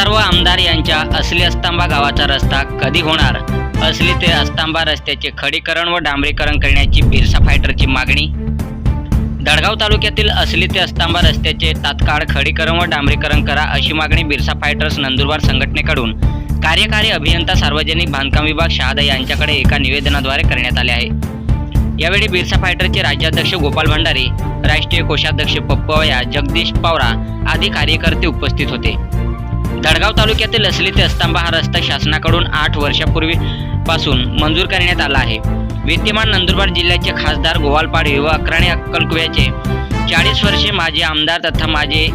खासदार व आमदार यांच्या असली अस्तंबा गावाचा रस्ता कधी होणार? असली ते अस्तंबा रस्त्याचे खडीकरण व डांबरीकरण करण्याची बिरसा फायटरची मागणी। दडगाव तालुक्यातील असली ते अस्तंबा रस्त्याचे तात्काळ खडीकरण व डांबरीकरण करा अशी मागणी बिरसा फायटर्स नंदुरबार संघटनेकडून कार्यकारी अभियंता सार्वजनिक बांधकाम विभाग शहादा यांच्याकडे एका निवेदनाद्वारे करण्यात आले आहे। यावेळी बिरसा फायटरचे राज्याध्यक्ष गोपाल भंडारी, राष्ट्रीय कोषाध्यक्ष पप्पवया, जगदीश पवारा आदी कार्यकर्ते उपस्थित होते। दडगाव तालुक्यातील असली ते अस्तंबा हा रस्ता शासनाकडून 8 वर्षापूर्वीपासून मंजूर करण्यात आला आहे। विद्यमान नंदुरबार जिल्ह्याचे खासदार गोवाल पाडवी व अक्राणी अक्कलकुव्याचे 40 वर्षे माजी आमदार तथा माजी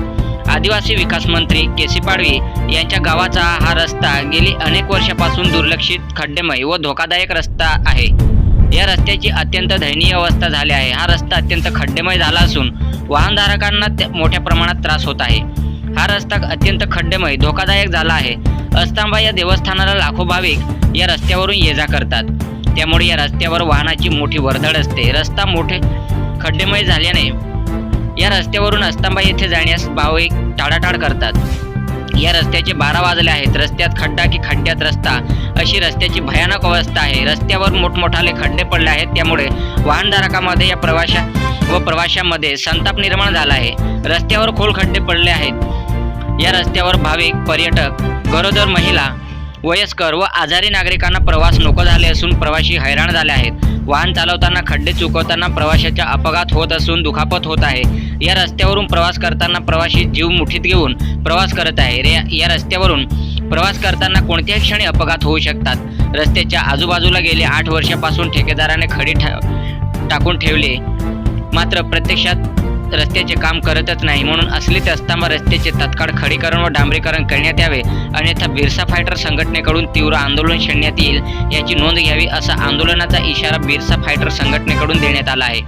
आदिवासी विकास मंत्री केसी पाडवी यांच्या गावाचा हा रस्ता गेली अनेक वर्षापासून दुर्लक्षित, खड्डेमय व धोकादायक रस्ता आहे। या रस्त्याची अत्यंत दयनीय अवस्था झाली आहे। हा रस्ता अत्यंत खड्डेमय झाला असून वाहनधारकांना मोठ्या प्रमाणात त्रास होत आहे। हा रस्ता अत्यंत खड्डेमय, धोकादायक झाला आहे। अस्तंबा या देवस्थानाला लाखो भाविक या रस्त्यावरून ये-जा करतात, त्यामुळे या रस्त्यावर वाहनाची मोठी वर्दळ असते। रस्ता मोठे खड्डेमय झाल्याने या रस्त्यावरून अस्तंबा येथे जाण्यास भाविक टाळाटाळ करतात। या रस्त्याचे 12 वाजले आहेत। रस्त्यात खड्डा की खड्ड्यात रस्ता अशी रस्त्याची भयानक अवस्था आहे। रस्त्यावर मोठमोठाले खड्डे पडले आहेत, त्यामुळे वाहनधारकांमध्ये या प्रवाशांमध्ये संताप निर्माण झाला आहे। रस्त्यावर खोल खड्डे पडले आहेत। या रस्त्यावर भाविक, पर्यटक, गरोदर महिला, वयस्कर व आजारी नागरिकांना प्रवास नको झाले असून प्रवासी हैराण झाले आहेत। वाहन चालवताना खड्डे चुकवताना प्रवाशाचा अपघात होत असून दुखापत होत आहे। या रस्त्यावरून प्रवास करताना प्रवासी जीव मुठीत घेऊन प्रवास करत आहे। या रस्त्यावरून प्रवास करताना कोणत्याही क्षणी अपघात होऊ शकतात। रस्त्याच्या आजूबाजूला गेले 8 वर्षापासून ठेकेदाराने खडी टाकून ठेवले, मात्र प्रत्यक्षात रस्त्याचे काम करतच नाही। म्हणून असली ते अस्तंबा रस्त्याचे तात्काळ खडीकरण व डांबरीकरण करण्यात यावे, अन्यथा बिरसा फायटर संघटनेकडून तीव्र आंदोलन छेडण्यात येईल याची नोंद घ्यावी, असा आंदोलनाचा इशारा बिरसा फायटर संघटनेकडून देण्यात आला आहे।